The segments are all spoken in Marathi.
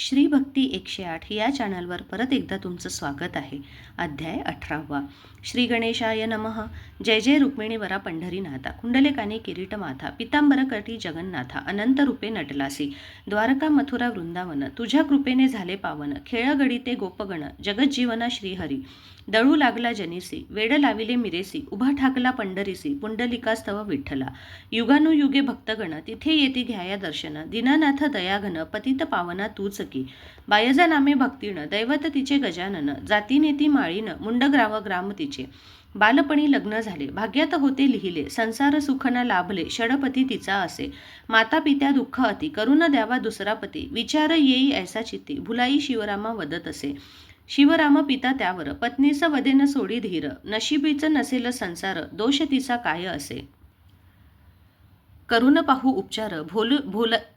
श्री भक्ती 108 या चॅनलवर परत एकदा तुमचं स्वागत आहे. अध्याय 18वा. श्री गणेशाय नमः. जय जय रुक्मिणीवरा पंढरीनाथा, कुंडलेकाने किरीट माथा, पितांबर कटी जगन्नाथा, अनंत रूपे नटलासी, द्वारका मथुरा वृंदावन, तुझ्या कृपेने झाले पावन, खेळ गडिते गोपगण, जगज्जीवना श्रीहरी, दळू लागला जनीसी, वेड लाविले मिरेसी, उभा ठाकला पंढरीसी, पुंडलिकास्तव विठ्ठला, युगानुयुगे भक्तगण, तिथे येती घ्याया दर्शन, दीनानाथ दयाघन, पतित पावना तूच की, बायजा नामे भक्तीण, दैवत तिचे गजानन, जाती नेती माळीन, मुंडग्राव ग्राम तिचे, बालपणी लग्न झाले, भाग्यात होते लिहिले, संसार सुख न लाभले, षडपती तिचा असे, माता पित्या दुःख अति, करून द्यावा दुसरा पती, विचार येई ऐसा चित्ती, भुलाई शिवरामा वदत असे, शिवराम पिता त्यावर, पत्नीस वदेन सोडी धीर, नशिबीच नसेल संसार, दोष तिचा काय असे, करून पाहू उपचार,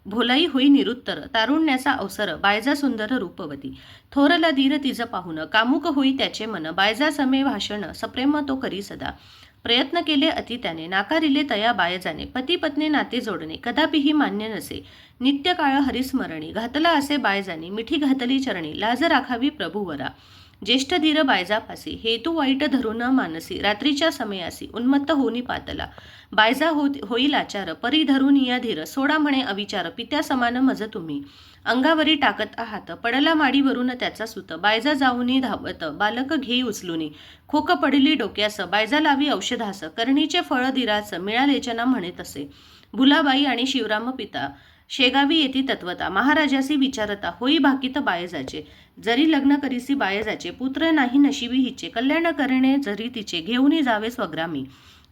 भोलाई होई निरुत्तर, तारुण्याचा अवसर, बायजा सुंदर रूपवती, थोरला धीर तिज पाहून, कामुक होई त्याचे मन, बायजा समे भाषण, सप्रेम तो करी सदा, प्रयत्न केले अति त्याने, नाकारिले तया बायजाने, पती पत्नी नाते जोडणे कदापिही मान्य नसे, नित्य काळ हरिस्मरणी, घातला असे बायजानी, मिठी घातली चरणी, लाज राखावी प्रभुवरा, ज्येष्ठ धीर बायजापासी, हेतू वाईट धरून मानसी, रात्रीच्या समयासी, उन्मत्त होनी पातला, बायजा होईल आचार, परी धरून या धीर, सोडा म्हणे अविचार, पित्या समान मज तुम्ही, अंगावरी टाकत आहात, पडला माडीवरून त्याचा सुत, बायजा जाऊनी धावत, बालक घेई उचलुनी, खोक पडली डोक्यास, बायजा लावी औषधास, करणीचे फळ धीरास, मिळालेच्या ना म्हणे तसे, भुलाबाई आणि शिवराम पिता, शेगावी येती तत्वता, महाराजासी विचारता, होई भाकीत बायजाचे, जरी लग्न करीसी बायजाचे, पुत्र नाही नशिबी हिचे, कल्याण करणे जरी तिचे, घेऊनी जावे स्वग्रामी,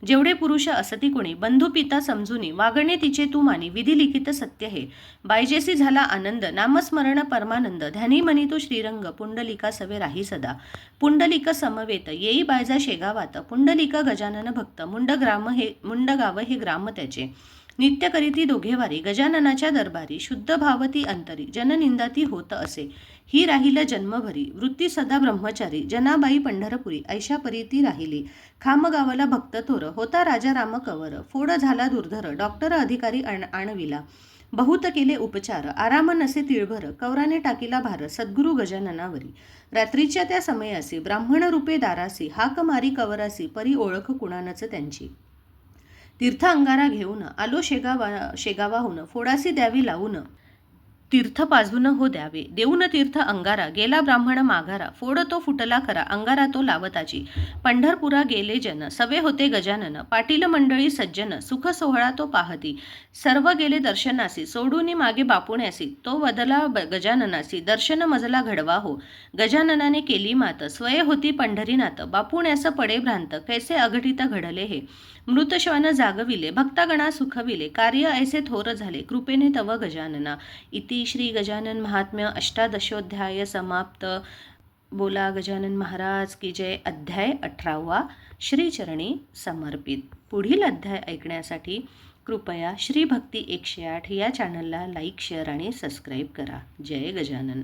जेवढे पुरुष असती कोणी, बंधू पिता समजुनी, वागणे तिचे तू मानी, विधी लिखित सत्य हे, बायजेसी झाला आनंद, नामस्मरण परमानंद, ध्यानी मनी तो श्रीरंग, पुंडलिका सवे राही सदा, पुंडलिक समवेत, येई बायजा शेगावात, पुंडलिक गजानन भक्त, मुंडगाव हे ग्राम त्याचे, नित्य करीती दोघे वारी, गजाननाच्या दरबारी, शुद्ध भावती अंतरी, जननिंदाती होत असे, ही राहिल जन्मभरी, वृत्ती सदा ब्रह्मचारी, जनाबाई पंढरपुरी, ऐशा परीती राहिली, खामगावला भक्त थोर, होता राजा राम कवर, फोड झाला दुर्धर, डॉक्टर अधिकारी आणविला, बहुत केले उपचार, आराम नसे तिळभर, कौराने टाकीला भार, सद्गुरु गजाननावरी, रात्रीच्या त्या समयासी, ब्राह्मण रूपे दारासी, हाक मारी कवरासी, परी ओळख कुणानच त्यांची, तीर्थ अंगारा घेऊन आलो शेगावाहून, फोडासी द्यावी लावून, तीर्थ पाजून हो द्यावे, देऊन तीर्थ अंगारा, गेला ब्राह्मण माघारा, फोड तो फुटला खरा, अंगारा तो लावताची, पंढरपुरा गेले जन, सवे होते गजानन, पाटील मंडळी सज्जन, सुख सोहळा तो पाहती, सर्व गेले दर्शनासी, सोडूनी मागे बापुण्यासी, तो वदला गजाननासी, दर्शन मजला घडवा हो, गजाननाने केली मात, स्वय होती पंढरीनाथ, बापुण्यास पडे भ्रांत, कैसे अघटित घडले हे, मृतश्वान जागविले, भक्तागणा सुखविले, कार्य ऐसे थोर झाले, कृपेने तव गजानना. इति श्री गजानन महात्म्य अष्टादशोध्याय समाप्त. बोला गजानन महाराज की जय. अध्याय 18वा श्रीचरणी समर्पित. पुढील अध्याय ऐकण्यासाठी कृपया श्री भक्ती 108 या चॅनलला लाईक, शेअर आणि सबस्क्राईब करा. जय गजानन.